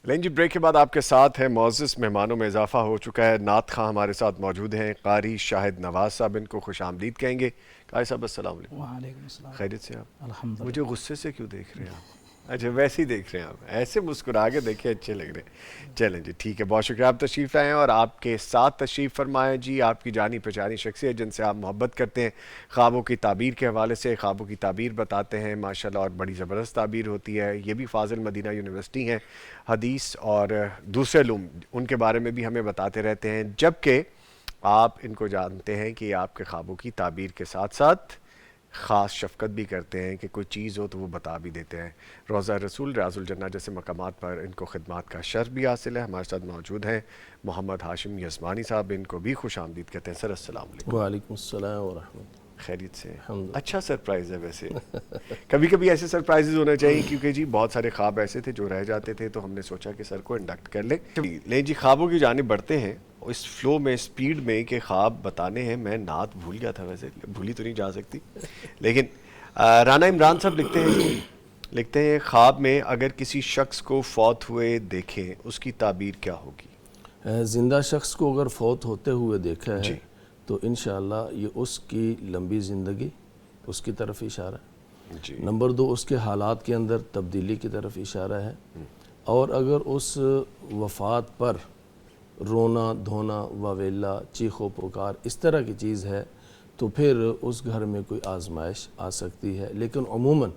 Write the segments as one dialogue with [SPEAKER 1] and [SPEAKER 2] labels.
[SPEAKER 1] لین جی break کے بعد آپ کے ساتھ ہیں معزز مہمانوں میں اضافہ ہو چکا ہے. نعت خواں ہمارے ساتھ موجود ہیں, قاری شاہد نواز صاحب, ان کو خوش آمدید کہیں گے. قاری صاحب السلام علیکم.
[SPEAKER 2] وعلیکم السلام.
[SPEAKER 1] خیریت سے آپ؟
[SPEAKER 2] الحمد
[SPEAKER 1] مجھے
[SPEAKER 2] للہ.
[SPEAKER 1] غصے سے کیوں دیکھ رہے ہیں آپ؟ اچھا ویسے ہی دیکھ رہے ہیں آپ, ایسے مسکرا کے دیکھیں, اچھے لگ رہے ہیں. چلیں جی ٹھیک ہے, بہت شکریہ آپ تشریف لائیں اور آپ کے ساتھ تشریف فرمائیں جی. آپ کی جانی پہچانی شخصیت جن سے آپ محبت کرتے ہیں, خوابوں کی تعبیر کے حوالے سے خوابوں کی تعبیر بتاتے ہیں ماشاءاللہ, اور بڑی زبردست تعبیر ہوتی ہے. یہ بھی فاضل مدینہ یونیورسٹی ہیں, حدیث اور دوسرے علوم ان کے بارے میں بھی ہمیں بتاتے رہتے ہیں, جبکہ آپ ان کو جانتے ہیں کہ آپ کے خوابوں کی تعبیر کے ساتھ ساتھ خاص شفقت بھی کرتے ہیں کہ کوئی چیز ہو تو وہ بتا بھی دیتے ہیں. روضہ رسول, ریاض الجنہ جیسے مقامات پر ان کو خدمات کا شرف بھی حاصل ہے. ہمارے ساتھ موجود ہیں محمد ہاشم یزمانی صاحب, ان کو بھی خوش آمدید کہتے ہیں. سر السلام علیکم.
[SPEAKER 2] وعلیکم السلام ورحمۃ اللہ.
[SPEAKER 1] خیریت سے؟
[SPEAKER 2] الحمد
[SPEAKER 1] اچھا سرپرائز ہے ویسے. کبھی کبھی ایسے سرپرائزز ہونے چاہیے کیونکہ جی بہت سارے خواب ایسے تھے جو رہ جاتے تھے, تو ہم نے سوچا کہ سر کو انڈکٹ کر لیں. لیں جی خوابوں کی جانب بڑھتے ہیں اس فلو میں, اسپیڈ میں کہ خواب بتانے ہیں. میں نعت بھول گیا تھا, ویسے بھولی تو نہیں جا سکتی, لیکن رانا عمران صاحب لکھتے ہیں جی, لکھتے ہیں خواب میں اگر کسی شخص کو فوت ہوئے دیکھیں اس کی تعبیر کیا ہوگی؟
[SPEAKER 2] زندہ شخص کو اگر فوت ہوتے ہوئے دیکھا ہے
[SPEAKER 1] جی
[SPEAKER 2] تو انشاءاللہ یہ اس کی لمبی زندگی, اس کی طرف اشارہ.
[SPEAKER 1] جی
[SPEAKER 2] نمبر 2, اس کے حالات کے اندر تبدیلی کی طرف اشارہ ہے. اور اگر اس وفات پر رونا دھونا واویلا چیخ و پکار اس طرح کی چیز ہے تو پھر اس گھر میں کوئی آزمائش آ سکتی ہے. لیکن عموماً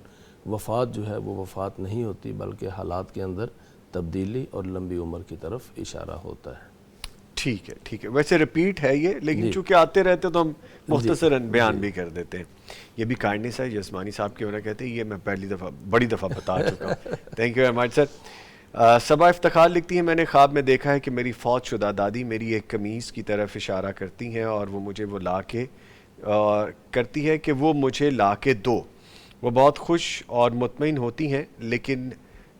[SPEAKER 2] وفات جو ہے وہ وفات نہیں ہوتی, بلکہ حالات کے اندر تبدیلی اور لمبی عمر کی طرف اشارہ ہوتا ہے.
[SPEAKER 1] ٹھیک ہے ٹھیک ہے, ویسے ریپیٹ ہے یہ, لیکن
[SPEAKER 2] جی
[SPEAKER 1] چونکہ آتے رہتے تو ہم
[SPEAKER 2] جی
[SPEAKER 1] مختصراً بیان
[SPEAKER 2] جی
[SPEAKER 1] بھی کر دیتے ہیں. یہ بھی کائنڈنس ہے یزمانی صاحب کی ہونا, کہتے ہیں یہ میں پہلی دفعہ بڑی دفعہ بتا چکا ہوں. تھینک یو ویری مچ سر. صبا افتخار لکھتی ہیں, میں نے خواب میں دیکھا ہے کہ میری فوت شدہ دادی میری ایک قمیض کی طرف اشارہ کرتی ہیں اور وہ مجھے وہ لا کے کرتی ہے کہ وہ مجھے لا کے دو. وہ بہت خوش اور مطمئن ہوتی ہیں, لیکن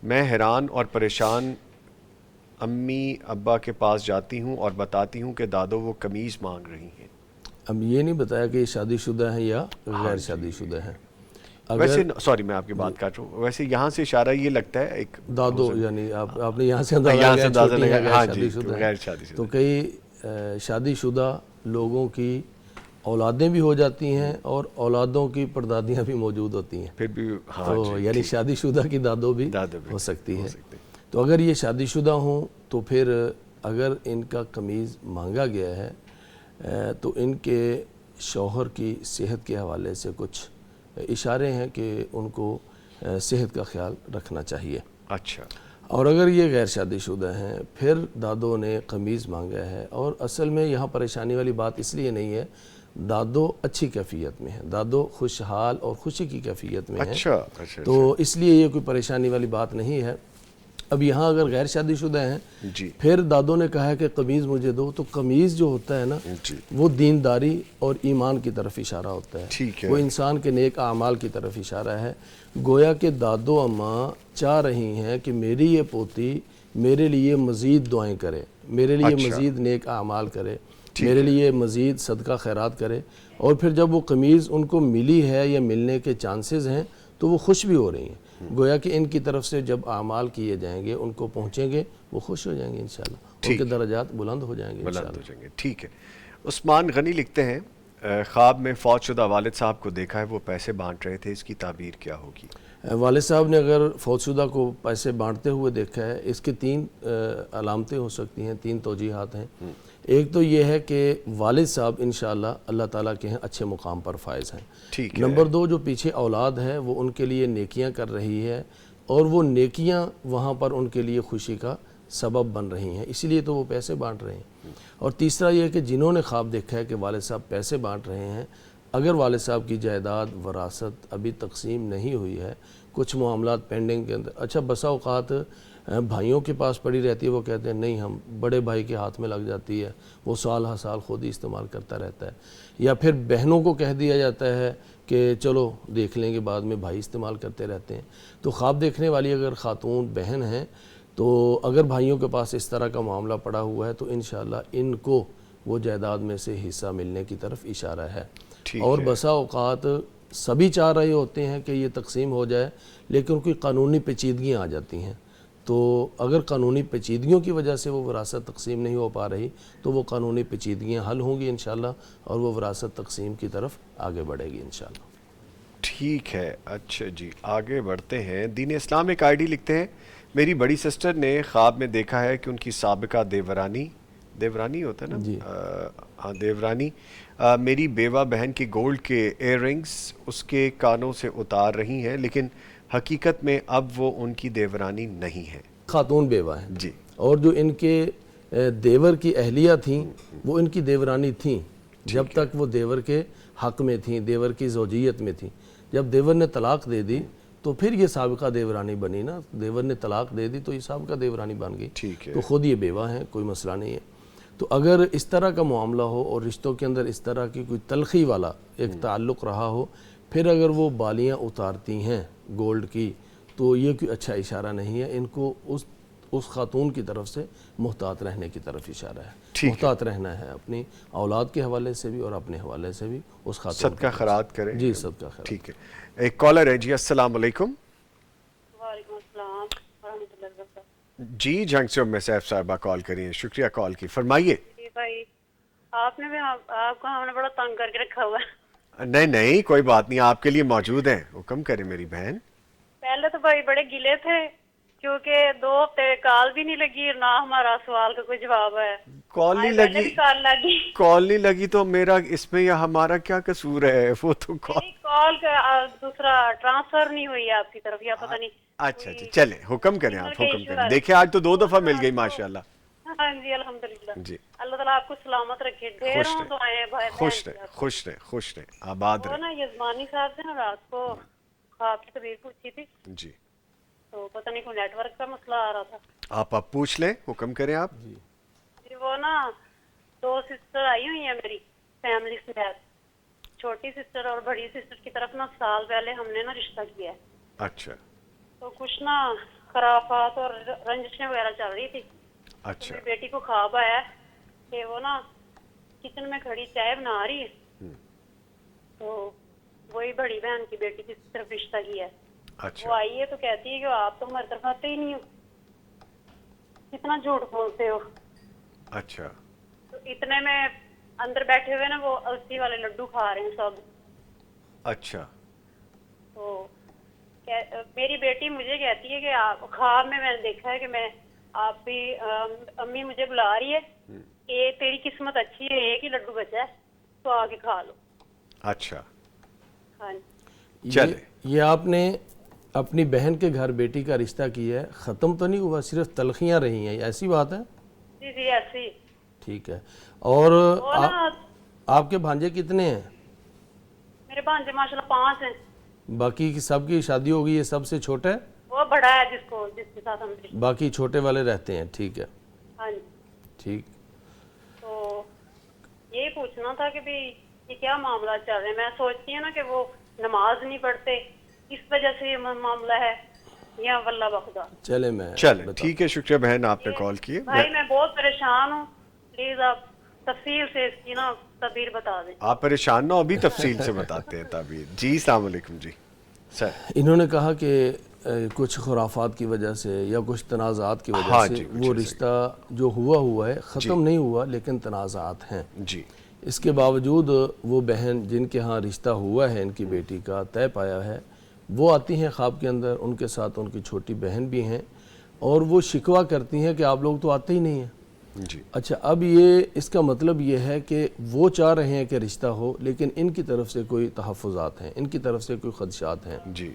[SPEAKER 1] میں حیران اور پریشان امی ابا کے پاس جاتی ہوں اور بتاتی ہوں کہ دادو وہ قمیض مانگ رہی ہیں.
[SPEAKER 2] اب یہ نہیں بتایا کہ یہ شادی شدہ ہیں یا
[SPEAKER 1] ہاں
[SPEAKER 2] غیر
[SPEAKER 1] جی,
[SPEAKER 2] شادی شدہ ہیں. اگر
[SPEAKER 1] ویسے سوری میں آپ کی بات کر رہا ہوں, ویسے یہاں سے اشارہ یہ لگتا ہے ایک
[SPEAKER 2] دادو, یعنی آپ نے یہاں سے اندازہ
[SPEAKER 1] یہاں سے
[SPEAKER 2] لگایا
[SPEAKER 1] اندازہ
[SPEAKER 2] چھوٹی
[SPEAKER 1] لگا,
[SPEAKER 2] ہیں غیر
[SPEAKER 1] ہاں
[SPEAKER 2] شادی
[SPEAKER 1] جی
[SPEAKER 2] شدہ ہیں.
[SPEAKER 1] غیر شادی
[SPEAKER 2] تو
[SPEAKER 1] شدہ.
[SPEAKER 2] کئی شادی شدہ لوگوں کی اولادیں بھی ہو جاتی ہیں اور اولادوں کی پردادیاں بھی موجود ہوتی ہیں,
[SPEAKER 1] پھر بھی ہاں
[SPEAKER 2] تو
[SPEAKER 1] جی
[SPEAKER 2] یعنی
[SPEAKER 1] ٹھیک,
[SPEAKER 2] شادی شدہ کی دادو بھی
[SPEAKER 1] دادا بھی
[SPEAKER 2] ہو سکتی
[SPEAKER 1] ہو
[SPEAKER 2] ہے.
[SPEAKER 1] سکتے ہیں.
[SPEAKER 2] تو اگر یہ شادی شدہ ہوں تو پھر اگر ان کا قمیض مانگا گیا ہے تو ان کے شوہر کی صحت کے حوالے سے کچھ اشارے ہیں کہ ان کو صحت کا خیال رکھنا چاہیے.
[SPEAKER 1] اچھا
[SPEAKER 2] اور اگر یہ غیر شادی شدہ ہیں پھر دادو نے قمیض مانگا ہے, اور اصل میں یہاں پریشانی والی بات اس لیے نہیں ہے, دادو اچھی کیفیت میں ہیں, دادو خوشحال اور خوشی کی کیفیت میں ہیں,
[SPEAKER 1] اچھا اچھا
[SPEAKER 2] تو اس لیے یہ کوئی پریشانی والی بات نہیں ہے. اب یہاں اگر غیر شادی شدہ ہیں
[SPEAKER 1] جی
[SPEAKER 2] پھر دادو نے کہا ہے کہ قمیض مجھے دو, تو قمیض جو ہوتا ہے نا
[SPEAKER 1] جی
[SPEAKER 2] وہ دینداری اور ایمان کی طرف اشارہ ہوتا ہے,
[SPEAKER 1] ٹھیک ہے.
[SPEAKER 2] وہ انسان کے نیک اعمال کی طرف اشارہ ہے. گویا کہ دادو اماں چاہ رہی ہیں کہ میری یہ پوتی میرے لیے مزید دعائیں کرے, میرے لیے
[SPEAKER 1] اچھا
[SPEAKER 2] مزید نیک اعمال کرے,
[SPEAKER 1] ٹھیک
[SPEAKER 2] میرے
[SPEAKER 1] ہے.
[SPEAKER 2] لیے مزید صدقہ خیرات کرے. اور پھر جب وہ قمیض ان کو ملی ہے یا ملنے کے چانسز ہیں تو وہ خوش بھی ہو رہی ہیں. گویا کہ ان کی طرف سے جب اعمال کیے جائیں گے ان کو پہنچیں گے, وہ خوش ہو جائیں گے انشاءاللہ, ان کے
[SPEAKER 1] ٹھیک,
[SPEAKER 2] درجات بلند ہو جائیں گے
[SPEAKER 1] بلند
[SPEAKER 2] انشاءاللہ.
[SPEAKER 1] ہو جائیں گے. ٹھیک ہے. عثمان غنی لکھتے ہیں, خواب میں فوت شدہ والد صاحب کو دیکھا ہے, وہ پیسے بانٹ رہے تھے, اس کی تعبیر کیا ہوگی؟
[SPEAKER 2] والد صاحب نے اگر فوت شدہ کو پیسے بانٹتے ہوئے دیکھا ہے, اس کی 3 علامتیں ہو سکتی ہیں, 3 توجیحات ہیں. ایک تو یہ ہے کہ والد صاحب انشاءاللہ اللہ تعالیٰ کے ہیں اچھے مقام پر فائز ہیں.
[SPEAKER 1] ٹھیک ہے.
[SPEAKER 2] نمبر 2, جو پیچھے اولاد ہے وہ ان کے لیے نیکیاں کر رہی ہے, اور وہ نیکیاں وہاں پر ان کے لیے خوشی کا سبب بن رہی ہیں, اسی لیے تو وہ پیسے بانٹ رہے ہیں. اور تیسرا یہ ہے کہ جنہوں نے خواب دیکھا ہے کہ والد صاحب پیسے بانٹ رہے ہیں, اگر والد صاحب کی جائیداد وراثت ابھی تقسیم نہیں ہوئی ہے, کچھ معاملات پینڈنگ کے اندر, اچھا بسا اوقات بھائیوں کے پاس پڑی رہتی ہے, وہ کہتے ہیں نہیں ہم بڑے بھائی کے ہاتھ میں لگ جاتی ہے, وہ سال ہر سال خود ہی استعمال کرتا رہتا ہے, یا پھر بہنوں کو کہہ دیا جاتا ہے کہ چلو دیکھ لیں گے بعد میں, بھائی استعمال کرتے رہتے ہیں. تو خواب دیکھنے والی اگر خاتون بہن ہیں تو اگر بھائیوں کے پاس اس طرح کا معاملہ پڑا ہوا ہے تو انشاءاللہ ان کو وہ جائیداد میں سے حصہ ملنے کی طرف اشارہ ہے. اور بسا اوقات سبھی چاہ رہے ہوتے ہیں کہ یہ تقسیم ہو جائے, لیکن کوئی قانونی پیچیدگیاں آ جاتی ہیں, تو اگر قانونی پیچیدگیوں کی وجہ سے وہ وراثت تقسیم نہیں ہو پا رہی تو وہ قانونی پیچیدگیاں حل ہوں گی انشاءاللہ اور وہ وراثت تقسیم کی طرف آگے بڑھے گی انشاءاللہ۔
[SPEAKER 1] ٹھیک ہے، اچھا جی آگے بڑھتے ہیں۔ دین اسلام ایک آئی ڈی لکھتے ہیں، میری بڑی سسٹر نے خواب میں دیکھا ہے کہ ان کی سابقہ دیورانی ہوتا ہے نا،
[SPEAKER 2] جی
[SPEAKER 1] ہاں دیورانی میری بیوہ بہن کے گولڈ کے ایئر رنگز اس کے کانوں سے اتار رہی ہیں، لیکن حقیقت میں اب وہ ان کی دیورانی نہیں ہے۔
[SPEAKER 2] خاتون بیوہ ہیں
[SPEAKER 1] جی
[SPEAKER 2] اور جو ان کے دیور کی اہلیہ تھیں وہ ان کی دیورانی تھیں جب تک وہ دیور کے حق میں تھیں، دیور کی زوجیت میں تھیں۔ جب دیور نے طلاق دے دی تو پھر یہ سابقہ دیورانی بنی نا، دیور نے طلاق دے دی تو یہ سابقہ دیورانی بن گئی،
[SPEAKER 1] ٹھیک ہے،
[SPEAKER 2] تو خود یہ بیوہ ہیں، کوئی مسئلہ نہیں ہے۔ تو اگر اس طرح کا معاملہ ہو اور رشتوں کے اندر اس طرح کی کوئی تلخی والا ایک تعلق رہا ہو، پھر اگر وہ بالیاں اتارتی ہیں گولڈ کی تو یہ کوئی اچھا اشارہ نہیں ہے۔ ان کو اس خاتون کی طرف سے محتاط رہنے کی طرف اشارہ ہے، محتاط رہنا ہے اپنی اولاد کے حوالے سے بھی اور اپنے حوالے سے بھی اس خاتون
[SPEAKER 1] صدقہ خیرات کریں۔
[SPEAKER 2] جی صدقہ خیرات۔
[SPEAKER 1] ٹھیک ہے، ایک کالر ہے جی، السلام علیکم۔
[SPEAKER 3] وعلیکم السلام ورحمۃ اللہ وبرکاتہ۔
[SPEAKER 1] جی جنگ سے ام سیف صاحبہ کال کری ہیں، شکریہ کال کی، فرمائیے۔
[SPEAKER 3] جی بھائی آپ نے بھی آپ کو ہم نے بڑا تنگ کر کے رکھا ہوا ہے۔
[SPEAKER 1] نہیں کوئی بات نہیں، آپ کے لیے موجود ہیں، حکم کریں میری بہن۔
[SPEAKER 3] پہلے تو بھائی بڑے گلے تھے کیونکہ 2 ہفتے کال بھی نہیں لگی اور نہ ہمارا سوال کا کوئی جواب ہے۔
[SPEAKER 1] کال نہیں
[SPEAKER 3] پہلے بھی
[SPEAKER 1] لگی،
[SPEAKER 3] کال لگی،
[SPEAKER 1] کال نہیں لگی تو میرا اس میں یا ہمارا کیا قصور ہے؟ وہ تو کال،
[SPEAKER 3] کال کا دوسرا ٹرانسفر نہیں ہوئی آپ کی طرف یا پتہ نہیں۔
[SPEAKER 1] اچھا جی چلیں حکم کریں، آپ حکم کریں۔ دیکھیں آج تو 2 دفعہ مل گئی ماشاءاللہ۔
[SPEAKER 3] ہاں جی الحمدللہ،
[SPEAKER 1] جی
[SPEAKER 3] اللہ تعالیٰ آپ کو سلامت رکھے، ڈھیروں دعائیں بھائی
[SPEAKER 1] خوش رہیں آباد
[SPEAKER 3] وہ
[SPEAKER 1] رہیں۔
[SPEAKER 3] نا یزمانی صاحب سے نا رات کو خواب کی تعبیر پوچھی تھی
[SPEAKER 1] جی
[SPEAKER 3] تو پتہ نہیں کوئی نیٹ ورک کا مسئلہ آ رہا تھا۔
[SPEAKER 1] آپ پوچھ لیں، حکم کریں آپ۔
[SPEAKER 3] جی وہ نا 2 سسٹر آئی ہوئی ہیں میری فیملی سے، چھوٹی سسٹر اور بڑی سسٹر کی طرف نا سال پہلے ہم نے نا رشتہ کیا ہے،
[SPEAKER 1] اچھا
[SPEAKER 3] تو کچھ نا خرافات اور رنجشیں وغیرہ چل رہی تھی۔
[SPEAKER 1] اچھا
[SPEAKER 3] میری بیٹی کو خواب آیا کہ وہ نا کچن میں کھڑی چائے بنا رہی ہے، تو وہی بڑی بہن کی بیٹی کی طرف رشتہ کیا ہے۔
[SPEAKER 1] اچھا
[SPEAKER 3] وہ آئی ہے تو کہتی ہے کہ آپ تو ہماری طرف آتے ہی نہیں ہو، کتنا جھوٹ بولتے ہو۔
[SPEAKER 1] اچھا
[SPEAKER 3] تو اتنے میں اندر بیٹھے ہوئے نا وہ السی والے لڈو کھا رہے ہیں سب۔
[SPEAKER 1] اچھا
[SPEAKER 3] تو میری بیٹی مجھے کہتی ہے کہ آپ خواب میں نے دیکھا ہے کہ میں آپ بھی امی مجھے بلا رہی ہے کہ تیری قسمت اچھی ہے، ایک ہی لڈو بچا ہے تو آ کے کھا لو۔
[SPEAKER 1] اچھا
[SPEAKER 3] ہاں جی
[SPEAKER 1] چلے،
[SPEAKER 2] یہ آپ نے اپنی بہن کے گھر بیٹی کا رشتہ کیا ہے، ختم تو نہیں ہوا، صرف تلخیاں رہی ہیں، ایسی بات ہے؟
[SPEAKER 3] جی جی ایسے ہی۔
[SPEAKER 2] ٹھیک ہے۔ اور
[SPEAKER 3] وہ نا
[SPEAKER 2] آپ کے بھانجے کتنے ہیں؟
[SPEAKER 3] میرے بھانجے ماشاءاللہ 5 ہیں،
[SPEAKER 2] باقی کی سب کی شادی ہو گئی ہے، سب سے چھوٹا ہے؟
[SPEAKER 3] وہ بڑا ہے جس کے ساتھ ہم رشتہ۔
[SPEAKER 2] باقی چھوٹے والے رہتے ہیں، ٹھیک ہے
[SPEAKER 3] ہاں جی،
[SPEAKER 2] ٹھیک۔
[SPEAKER 3] تو یہی پوچھنا تھا کہ بھی یہ کیا معاملہ چل رہے ہیں۔ میں سوچتی ہوں نا کہ وہ نماز نہیں پڑھتے، اس وجہ سے یہ معاملہ ہے یا واللہ بخدا۔
[SPEAKER 2] چلے میں
[SPEAKER 1] چلیں ٹھیک ہے، شکریہ بہن آپ نے کال کی۔
[SPEAKER 3] بھائی میں بہت پریشان ہوں، پلیز آپ تفصیل سے اس کی نا تعبیر بتا دیں۔
[SPEAKER 1] آپ پریشان نہ ہو، ابھی تفصیل سے بتاتے ہیں تعبیر۔ جی السلام علیکم جی سر۔
[SPEAKER 2] انہوں نے کہا کہ کچھ خرافات کی وجہ سے یا کچھ تنازعات کی وجہ
[SPEAKER 1] ہاں
[SPEAKER 2] سے
[SPEAKER 1] جی، کچھ
[SPEAKER 2] وہ
[SPEAKER 1] ایسا
[SPEAKER 2] رشتہ جو ہوا ہے ختم نہیں ہوا، لیکن تنازعات ہیں۔
[SPEAKER 1] جی
[SPEAKER 2] اس کے باوجود وہ بہن جن کے ہاں رشتہ ہوا ہے ان کی بیٹی کا طے پایا ہے، وہ آتی ہیں خواب کے اندر، ان کے ساتھ ان کی چھوٹی بہن بھی ہیں، اور وہ شکوہ کرتی ہیں کہ آپ لوگ تو آتے ہی نہیں ہیں۔
[SPEAKER 1] جی
[SPEAKER 2] اچھا اب یہ اس کا مطلب یہ ہے کہ وہ چاہ رہے ہیں کہ رشتہ ہو، لیکن ان کی طرف سے کوئی تحفظات ہیں، ان کی طرف سے کوئی خدشات ہیں۔
[SPEAKER 1] جی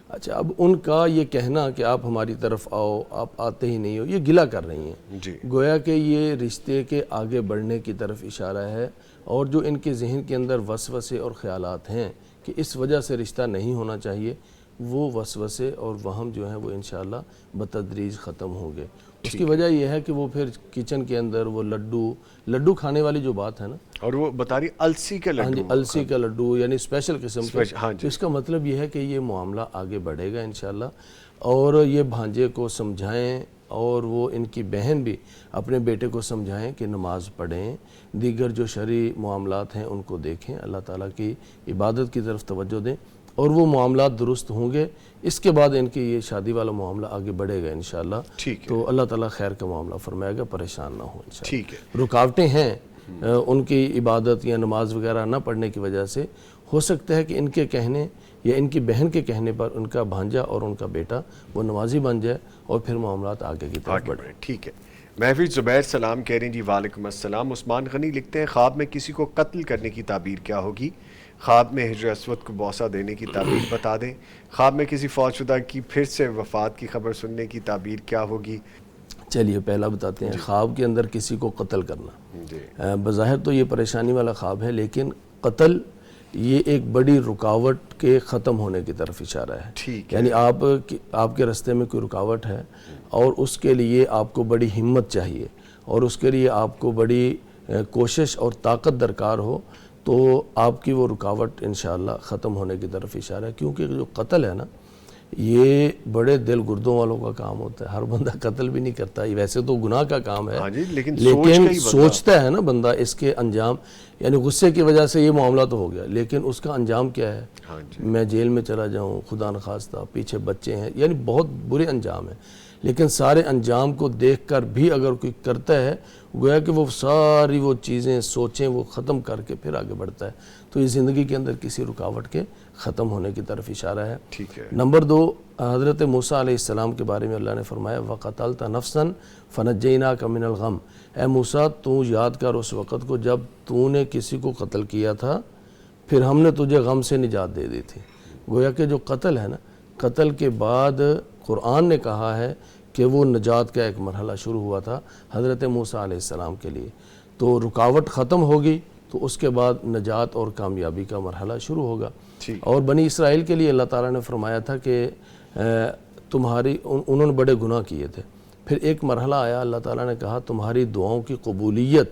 [SPEAKER 2] اچھا اب ان کا یہ کہنا کہ آپ ہماری طرف آؤ، آپ آتے ہی نہیں ہو، یہ گلہ کر رہی ہیں،
[SPEAKER 1] جی
[SPEAKER 2] گویا کہ یہ رشتے کے آگے بڑھنے کی طرف اشارہ ہے، اور جو ان کے ذہن کے اندر وسوسے اور خیالات ہیں کہ اس وجہ سے رشتہ نہیں ہونا چاہیے، وہ وسوسے اور وہم جو ہیں وہ انشاءاللہ بتدریج ختم ہوں گے۔ اس کی وجہ یہ ہے کہ وہ پھر کچن کے اندر وہ لڈو کھانے والی جو بات ہے نا،
[SPEAKER 1] اور وہ بتا رہی السی کے
[SPEAKER 2] ہاں جی
[SPEAKER 1] لڈو،
[SPEAKER 2] السی کا لڈو یعنی اسپیشل قسم کا،
[SPEAKER 1] ہاں
[SPEAKER 2] تو
[SPEAKER 1] جی
[SPEAKER 2] اس کا مطلب یہ ہے کہ یہ معاملہ آگے بڑھے گا انشاءاللہ، اور یہ بھانجے کو سمجھائیں اور وہ ان کی بہن بھی اپنے بیٹے کو سمجھائیں کہ نماز پڑھیں، دیگر جو شرعی معاملات ہیں ان کو دیکھیں، اللہ تعالیٰ کی عبادت کی طرف توجہ دیں۔ اور وہ معاملات درست ہوں گے، اس کے بعد ان کی یہ شادی والا معاملہ آگے بڑھے گا انشاءاللہ۔ تو اللہ تعالیٰ خیر کا معاملہ فرمائے گا، پریشان نہ ہو انشاءاللہ۔ رکاوٹیں ہیں ان کی عبادت یا نماز وغیرہ نہ پڑھنے کی وجہ سے، ہو سکتا ہے کہ ان کے کہنے یا ان کی بہن کے کہنے پر ان کا بھانجا اور ان کا بیٹا وہ نمازی بن جائے اور پھر معاملات آگے کی طرف بڑھیں۔
[SPEAKER 1] ٹھیک ہے۔ محفوظ زبیر سلام کہہ رہے ہیں جی وعلیکم السلام۔ عثمان غنی لکھتے ہیں خواب میں کسی کو قتل کرنے کی تعبیر کیا ہوگی؟ خواب میں حجر اسود کو بوسہ دینے کی تعبیر بتا دیں۔ خواب میں کسی فوت شدہ کی پھر سے وفات کی خبر سننے کی تعبیر کیا ہوگی؟
[SPEAKER 2] چلیے پہلا بتاتے ہیں، خواب کے اندر کسی کو قتل کرنا، بظاہر تو یہ پریشانی والا خواب ہے، لیکن قتل یہ ایک بڑی رکاوٹ کے ختم ہونے کی طرف اشارہ ہے۔ یعنی آپ کے راستے میں کوئی رکاوٹ ہے اور اس کے لیے آپ کو بڑی ہمت چاہیے اور اس کے لیے آپ کو بڑی کوشش اور طاقت درکار ہو، تو آپ کی وہ رکاوٹ انشاءاللہ ختم ہونے کی طرف اشارہ ہے۔ کیونکہ جو قتل ہے نا، یہ بڑے دل گردوں والوں کا کام ہوتا ہے، ہر بندہ قتل بھی نہیں کرتا، یہ ویسے تو گناہ کا کام ہے،
[SPEAKER 1] لیکن
[SPEAKER 2] سوچتا ہے نا بندہ اس کے انجام، یعنی غصے کی وجہ سے یہ معاملہ تو ہو گیا، لیکن اس کا انجام کیا ہے؟ میں جیل میں چلا جاؤں، خدا نخواستہ، پیچھے بچے ہیں، یعنی بہت برے انجام ہیں۔ لیکن سارے انجام کو دیکھ کر بھی اگر کوئی کرتا ہے، گویا کہ وہ ساری وہ چیزیں سوچیں وہ ختم کر کے پھر آگے بڑھتا ہے، تو یہ زندگی کے اندر کسی رکاوٹ کے ختم ہونے کی طرف اشارہ ہے۔ نمبر 2، حضرت موسیٰ علیہ السلام کے بارے میں اللہ نے فرمایا وَقَتَلْتَ نَفْسًا فَنَجَّيْنَاكَ مِنَ الْغَمِّ، اے موسیٰ تو یاد کر اس وقت کو جب تو نے کسی کو قتل کیا تھا، پھر ہم نے تجھے غم سے نجات دے دی تھی۔ گویا کہ جو قتل ہے نا، قتل کے بعد قرآن نے کہا ہے کہ وہ نجات کا ایک مرحلہ شروع ہوا تھا حضرت موسیٰ علیہ السلام کے لیے، تو رکاوٹ ختم ہوگی تو اس کے بعد نجات اور کامیابی کا مرحلہ شروع ہوگا۔ اور بنی اسرائیل کے لیے اللہ تعالیٰ نے فرمایا تھا کہ انہوں نے بڑے گناہ کیے تھے، پھر ایک مرحلہ آیا، اللہ تعالیٰ نے کہا تمہاری دعاؤں کی قبولیت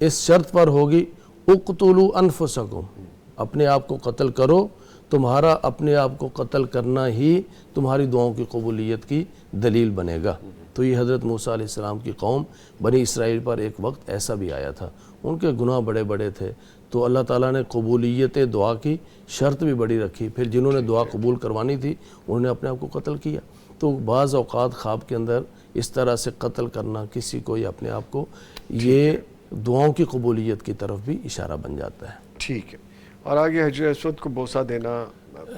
[SPEAKER 2] اس شرط پر ہوگی اقتلوا انفسکم، اپنے آپ کو قتل کرو، تمہارا اپنے آپ کو قتل کرنا ہی تمہاری دعاؤں کی قبولیت کی دلیل بنے گا۔ تو یہ حضرت موسیٰ علیہ السلام کی قوم بنی اسرائیل پر ایک وقت ایسا بھی آیا تھا، ان کے گناہ بڑے بڑے تھے، تو اللہ تعالیٰ نے قبولیت دعا کی شرط بھی بڑی رکھی، پھر جنہوں نے دعا قبول کروانی تھی انہوں نے اپنے آپ کو قتل کیا۔ تو بعض اوقات خواب کے اندر اس طرح سے قتل کرنا کسی کو یا اپنے آپ کو، یہ دعاؤں کی قبولیت کی طرف بھی اشارہ بن جاتا ہے۔
[SPEAKER 1] ٹھیک ہے، اور آگے حجر اسود کو بوسہ دینا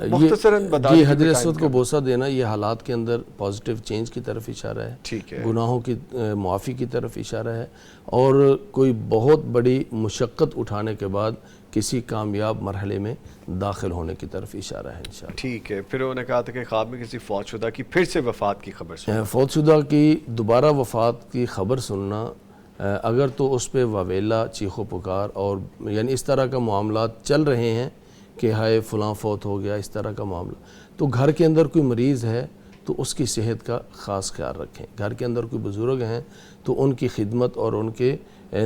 [SPEAKER 1] مختصراً بتا
[SPEAKER 2] دیں۔ حجر اسود کو بوسہ دینا یہ حالات کے اندر پازیٹیو چینج کی طرف اشارہ ہے، گناہوں کی معافی کی طرف اشارہ ہے، اور کوئی بہت بڑی مشقت اٹھانے کے بعد کسی کامیاب مرحلے میں داخل ہونے کی طرف اشارہ ہے انشاءاللہ۔
[SPEAKER 1] ٹھیک ہے، پھر انہوں نے کہا تھا کہ خواب میں کسی فوت شدہ کی پھر سے وفات کی خبر سننا،
[SPEAKER 2] فوت شدہ کی دوبارہ وفات کی خبر سننا، اگر تو اس پہ واویلا، چیخ و پکار اور یعنی اس طرح کا معاملات چل رہے ہیں کہ ہائے فلاں فوت ہو گیا، اس طرح کا معاملہ، تو گھر کے اندر کوئی مریض ہے تو اس کی صحت کا خاص خیال رکھیں، گھر کے اندر کوئی بزرگ ہیں تو ان کی خدمت اور ان کے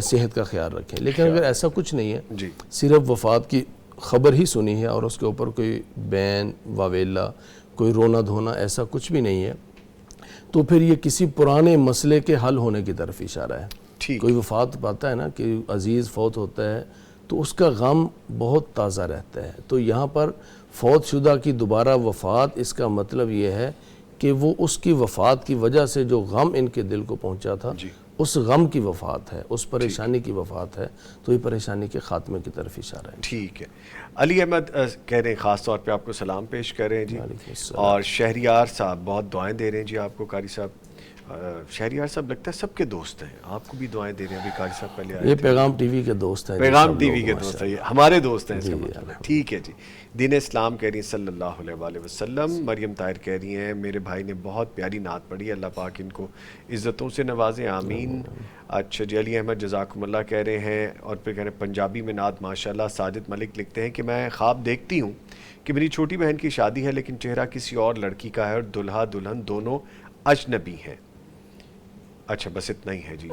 [SPEAKER 2] صحت کا خیال رکھیں۔ لیکن اگر ایسا کچھ نہیں ہے، صرف وفات کی خبر ہی سنی ہے اور اس کے اوپر کوئی بین واویلا، کوئی رونا دھونا، ایسا کچھ بھی نہیں ہے، تو پھر یہ کسی پرانے مسئلے کے حل ہونے کی طرف اشارہ ہے۔ کوئی وفات پاتا ہے نا کہ عزیز فوت ہوتا ہے تو اس کا غم بہت تازہ رہتا ہے، تو یہاں پر فوت شدہ کی دوبارہ وفات، اس کا مطلب یہ ہے کہ وہ اس کی وفات کی وجہ سے جو غم ان کے دل کو پہنچا تھا، اس غم کی وفات ہے، اس پریشانی کی وفات ہے، تو یہ پریشانی کے خاتمے کی طرف اشارہ ہے۔
[SPEAKER 1] ٹھیک ہے، علی احمد کہہ رہے ہیں خاص طور پہ آپ کو سلام پیش کر رہے ہیں جی، اور شہریار صاحب بہت دعائیں دے رہے ہیں جی آپ کو۔ قاری صاحب، شہریار صاحب لگتا ہے سب کے دوست ہیں، آپ کو بھی دعائیں دے رہے ہیں، ابھی قاری صاحب پہلے آئے
[SPEAKER 2] یہ پیغام ٹی وی کے دوست ہیں،
[SPEAKER 1] پیغام ٹی وی کے دوست ہیں، ہمارے دوست ہیں اس کا مطلب ہے۔ ٹھیک ہے جی، دین اسلام کہہ رہی ہیں صلی اللہ علیہ وآلہ وسلم۔ مریم طاہر کہہ رہی ہیں میرے بھائی نے بہت پیاری نعت پڑھی، اللہ پاک ان کو عزتوں سے نوازے، آمین۔ اچھا جی، علی احمد جزاکم اللہ کہہ رہے ہیں، اور پھر کہہ رہے ہیں پنجابی میں نعت ماشاءاللہ۔ ساجد ملک لکھتے ہیں کہ میں خواب دیکھتی ہوں کہ میری چھوٹی بہن کی شادی ہے لیکن چہرہ کسی اور لڑکی کا ہے اور دلہا دلہن دونوں اجنبی ہیں۔ اچھا بس اتنا ہی ہے جی،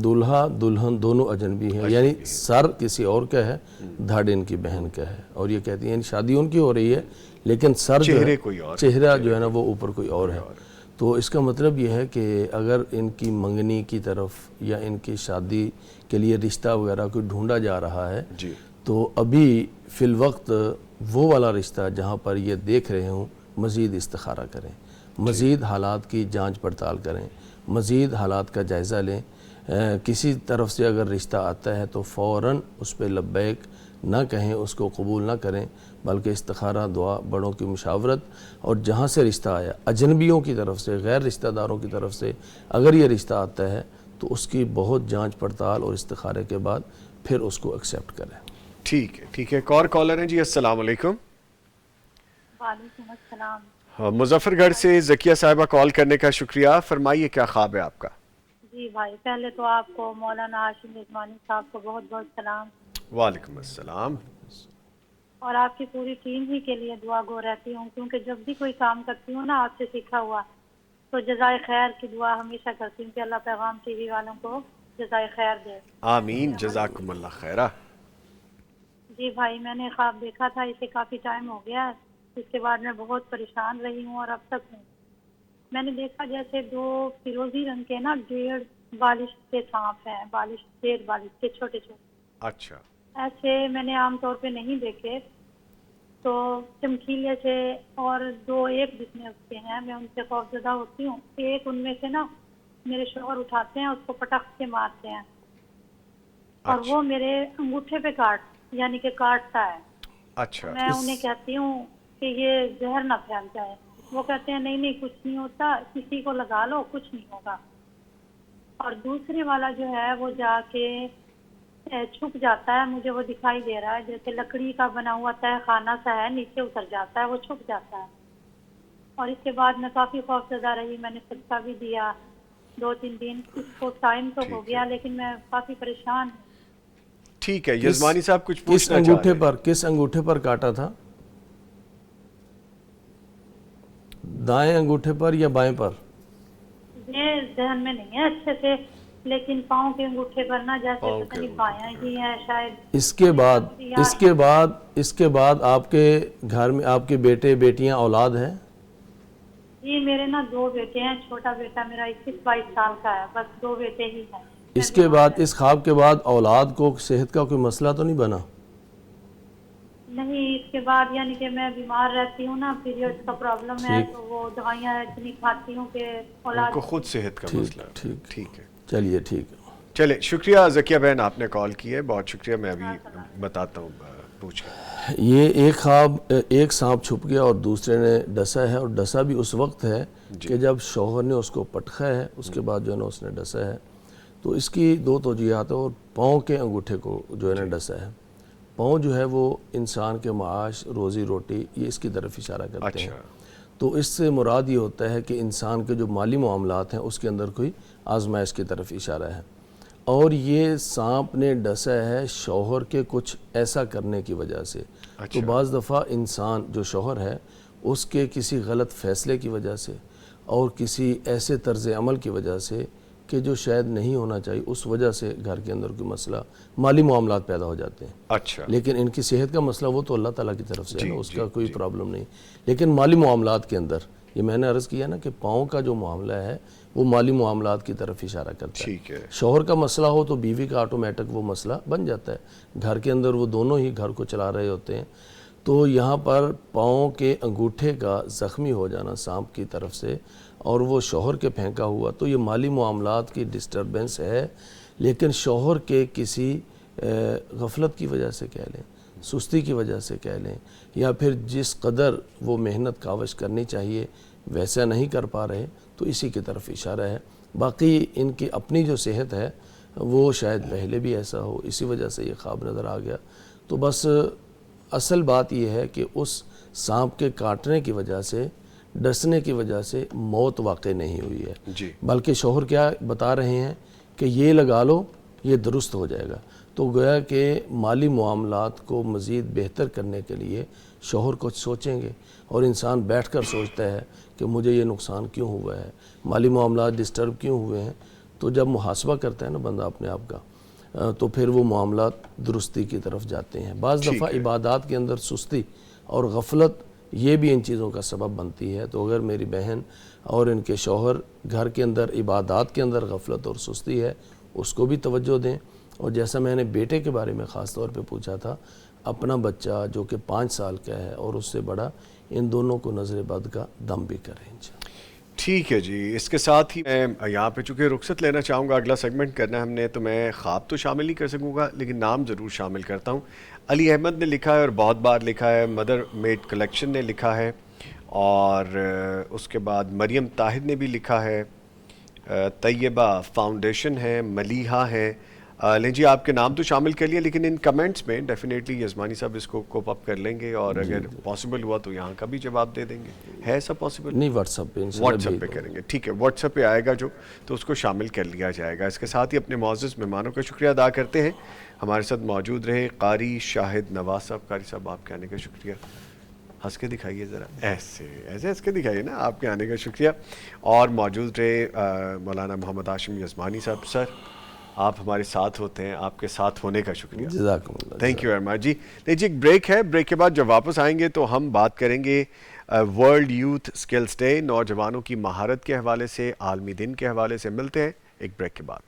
[SPEAKER 2] دلہا دلہن دونوں اجنبی ہیں، یعنی سر کسی اور کا ہے، دھڑ ان کی بہن کا ہے، اور یہ کہتی ہیں شادی ان کی ہو رہی ہے لیکن سر چہرہ جو ہے نا وہ اوپر کوئی اور ہے۔ تو اس کا مطلب یہ ہے کہ اگر ان کی منگنی کی طرف یا ان کی شادی کے لیے رشتہ وغیرہ کوئی ڈھونڈا جا رہا ہے تو ابھی فی الوقت وہ والا رشتہ جہاں پر یہ دیکھ رہے ہوں مزید استخارہ کریں، مزید حالات کی جانچ پڑتال کریں، مزید حالات کا جائزہ لیں۔ کسی طرف سے اگر رشتہ آتا ہے تو فوراً اس پہ لبیک نہ کہیں، اس کو قبول نہ کریں، بلکہ استخارہ، دعا، بڑوں کی مشاورت، اور جہاں سے رشتہ آیا اجنبیوں کی طرف سے، غیر رشتہ داروں کی طرف سے اگر یہ رشتہ آتا ہے تو اس کی بہت جانچ پڑتال اور استخارے کے بعد پھر اس کو ایکسیپٹ کریں۔
[SPEAKER 1] ٹھیک ہے، ٹھیک ہے۔ ایک اور کالر ہیں جی، السلام علیکم۔
[SPEAKER 3] وعلیکم السلام۔
[SPEAKER 1] مظفر گڑھ سے ذکیہ صاحبہ کال کرنے کا شکریہ، فرمائیے کیا خواب ہے آپ کا؟
[SPEAKER 3] جی بھائی، پہلے تو آپ کو مولانا ہاشم رضوانی صاحب کو بہت بہت سلام،
[SPEAKER 1] وعلیکم السلام۔
[SPEAKER 3] اور آپ کی پوری ٹیم ہی کے لیے دعا گو رہتی ہوں، کیونکہ جب بھی کوئی کام کرتی ہوں نا آپ سے سیکھا ہوا، تو جزائے خیر کی دعا ہمیشہ کرتی ہوں کہ اللہ پیغام ٹی وی والوں کو جزائے خیر دے۔
[SPEAKER 1] آمین، جزاکم اللہ خیرہ۔
[SPEAKER 3] جی بھائی، میں نے خواب دیکھا تھا، اسے کافی ٹائم ہو گیا ہے، اس کے بعد میں بہت پریشان رہی ہوں اور اب تک ہوں۔ میں نے دیکھا جیسے 2 فیروزی رنگ کے نا 1.5 بالش کے سانپ ہیں، بالش 1.5 بالش کے چھوٹے چھوٹے،
[SPEAKER 1] اچھا،
[SPEAKER 3] ایسے میں نے عام طور پہ نہیں دیکھے، تو چمکیلے سے، اور 2 ایک جتنے اس کے ہیں، میں ان سے خوفزدہ ہوتی ہوں۔ ایک ان میں سے نا میرے شوہر اٹھاتے ہیں، اس کو پٹخ سے مارتے ہیں، اور وہ میرے انگوٹھے پہ یعنی کہ کاٹتا ہے۔
[SPEAKER 1] اچھا،
[SPEAKER 3] میں انہیں کہتی ہوں کہ یہ زہر نہ پھیل جائے، وہ کہتے ہیں نہیں کچھ نہیں ہوتا، کسی کو لگا لو کچھ نہیں ہوگا۔ اور دوسرے والا جو ہے وہ جا کے چھپ جاتا ہے، مجھے وہ دکھائی دے رہا ہے جیسے لکڑی کا بنا ہوا تہ خانہ سا ہے، نیچے اتر جاتا ہے، وہ چھپ جاتا ہے۔ اور اس کے بعد میں کافی خوفزدہ رہی، میں نے صدقہ بھی دیا 2-3 دن، اس کو ٹائم تو ہو گیا لیکن میں کافی پریشان ہوں۔
[SPEAKER 1] ٹھیک ہے، یزمانی صاحب کچھ
[SPEAKER 2] کس
[SPEAKER 1] پوچھنا چاہ
[SPEAKER 2] انگوٹھے
[SPEAKER 1] رہے ہیں؟
[SPEAKER 2] پر، کس انگوٹھے پر کاٹا تھا؟ دائیں انگوٹھے پر یا بائیں پر؟
[SPEAKER 3] یہ ذہن میں نہیں ہے اچھے سے، لیکن پاؤں کے انگوٹھے پر نا جیسے پتہ نہیں بایاں ہی ہے شاید۔
[SPEAKER 2] اس کے بعد آپ کے گھر میں آپ کے بیٹے بیٹیاں اولاد ہیں؟
[SPEAKER 3] جی میرے نا 2 بیٹے ہیں، چھوٹا بیٹا میرا 21-22 سال کا ہے، بس 2 بیٹے ہی ہیں۔
[SPEAKER 2] اس کے بعد، اس خواب کے بعد اولاد کو صحت کا کوئی مسئلہ تو نہیں بنا؟
[SPEAKER 3] نہیں، اس کے بعد یعنی کہ میں بیمار رہتی ہوں نا، پیریڈز کا پرابلم ہے، تو وہ دوائیاں اتنی کھاتی ہوں کہ اولاد
[SPEAKER 1] کو خود صحت کا مسئلہ ہے۔
[SPEAKER 2] ٹھیک،
[SPEAKER 1] ٹھیک ہے،
[SPEAKER 2] چلیے ٹھیک ہے۔
[SPEAKER 1] چلے، شکریہ ذکیہ بہن، آپ نے کال کی ہے، بہت شکریہ۔ میں ابھی بتاتا ہوں پوچھ کر۔
[SPEAKER 2] یہ ایک خواب، ایک سانپ چھپ گیا اور دوسرے نے ڈسا ہے، اور ڈسا بھی اس وقت ہے کہ جب شوہر نے اس کو پٹخا ہے، اس کے بعد جو ہے نا اس نے ڈسا ہے۔ تو اس کی 2 توجیہات ہیں، اور پاؤں کے انگوٹھے کو جو ہے نا ڈسا ہے۔ پاؤں جو ہے وہ انسان کے معاش، روزی روٹی، یہ اس کی طرف اشارہ کرتے ہیں۔ تو اس سے مراد یہ ہوتا ہے کہ انسان کے جو مالی معاملات ہیں اس کے اندر کوئی آزمائش کی طرف اشارہ ہے، اور یہ سانپ نے ڈسا ہے شوہر کے کچھ ایسا کرنے کی وجہ سے۔ تو بعض دفعہ انسان جو شوہر ہے اس کے کسی غلط فیصلے کی وجہ سے اور کسی ایسے طرز عمل کی وجہ سے کہ جو شاید نہیں ہونا چاہیے، اس وجہ سے گھر کے اندر کوئی مسئلہ، مالی معاملات پیدا ہو جاتے ہیں۔
[SPEAKER 1] اچھا،
[SPEAKER 2] لیکن ان کی صحت کا مسئلہ وہ تو اللہ تعالیٰ کی طرف سے ہے نا، اس کا کوئی پرابلم نہیں۔ لیکن مالی معاملات کے اندر، یہ میں نے عرض کیا نا کہ پاؤں کا جو معاملہ ہے وہ مالی معاملات کی طرف اشارہ کرتا ہے۔
[SPEAKER 1] ٹھیک ہے،
[SPEAKER 2] شوہر کا مسئلہ ہو تو بیوی کا آٹومیٹک وہ مسئلہ بن جاتا ہے، گھر کے اندر وہ دونوں ہی گھر کو چلا رہے ہوتے ہیں۔ تو یہاں پر پاؤں کے انگوٹھے کا زخمی ہو جانا سانپ کی طرف سے، اور وہ شوہر کے پھینکا ہوا، تو یہ مالی معاملات کی ڈسٹربنس ہے، لیکن شوہر کے کسی غفلت کی وجہ سے کہہ لیں، سستی کی وجہ سے کہہ لیں، یا پھر جس قدر وہ محنت کاوش کرنی چاہیے ویسا نہیں کر پا رہے، تو اسی کی طرف اشارہ ہے۔ باقی ان کی اپنی جو صحت ہے وہ شاید پہلے بھی ایسا ہو، اسی وجہ سے یہ خواب نظر آ گیا۔ تو بس اصل بات یہ ہے کہ اس سانپ کے کاٹنے کی وجہ سے، ڈسنے کی وجہ سے موت واقع نہیں ہوئی ہے،
[SPEAKER 1] جی،
[SPEAKER 2] بلکہ شوہر کیا بتا رہے ہیں کہ یہ لگا لو یہ درست ہو جائے گا۔ تو گویا کہ مالی معاملات کو مزید بہتر کرنے کے لیے شوہر کو سوچیں گے، اور انسان بیٹھ کر سوچتا ہے کہ مجھے یہ نقصان کیوں ہوا ہے، مالی معاملات ڈسٹرب کیوں ہوئے ہیں۔ تو جب محاسبہ کرتا ہے نا بندہ اپنے آپ کا، تو پھر وہ معاملات درستی کی طرف جاتے ہیں۔ بعض دفعہ عبادات کے اندر سستی اور غفلت یہ بھی ان چیزوں کا سبب بنتی ہے۔ تو اگر میری بہن اور ان کے شوہر گھر کے اندر عبادات کے اندر غفلت اور سستی ہے، اس کو بھی توجہ دیں۔ اور جیسا میں نے بیٹے کے بارے میں خاص طور پہ پوچھا تھا، اپنا بچہ جو کہ 5 سال کا ہے اور اس سے بڑا، ان دونوں کو نظر بد کا دم بھی کریں انشاءاللہ۔
[SPEAKER 1] ٹھیک ہے جی، اس کے ساتھ ہی میں یہاں پہ چونکہ رخصت لینا چاہوں گا، اگلا سیگمنٹ کرنا ہے ہم نے، تو میں خواب تو شامل نہیں کر سکوں گا لیکن نام ضرور شامل کرتا ہوں۔ علی احمد نے لکھا ہے اور بہت بار لکھا ہے، مدر میڈ کلیکشن نے لکھا ہے، اور اس کے بعد مریم طاہر نے بھی لکھا ہے، طیبہ فاؤنڈیشن ہے، ملیحہ ہے۔ لیں جی، آپ کے نام تو شامل کر لیے لیکن ان کمنٹس میں ڈیفینیٹلی یزمانی صاحب اس کو کوپ اپ کر لیں گے، اور اگر پاسبل ہوا تو یہاں کا بھی جواب دے دیں گے، ہے ایسا پاسبل؟
[SPEAKER 2] نہیں، واٹس ایپ پہ انشاءاللہ
[SPEAKER 1] واٹس ایپ پہ کریں گے، ٹھیک ہے، واٹس ایپ پہ آئے گا جو تو اس کو شامل کر لیا جائے گا۔ اس کے ساتھ ہی اپنے معزز مہمانوں کا شکریہ ادا کرتے ہیں، ہمارے ساتھ موجود رہے قاری شاہد نواز صاحب۔ قاری صاحب آپ کے آنے کا شکریہ، ہنس کے دکھائیے ذرا، ایسے ایسے ہنس کے دکھائیے نا، آپ کے آنے کا شکریہ۔ اور موجود رہے مولانا محمد ہاشم یزمانی صاحب۔ سر، آپ ہمارے ساتھ ہوتے ہیں، آپ کے ساتھ ہونے کا شکریہ،
[SPEAKER 2] جزاکم اللہ۔
[SPEAKER 1] تھینک یو ویری مچ جی۔ جی ایک بریک ہے، بریک کے بعد جب واپس آئیں گے تو ہم بات کریں گے ورلڈ یوتھ اسکلز ڈے، نوجوانوں کی مہارت کے حوالے سے، عالمی دن کے حوالے سے۔ ملتے ہیں ایک بریک کے بعد۔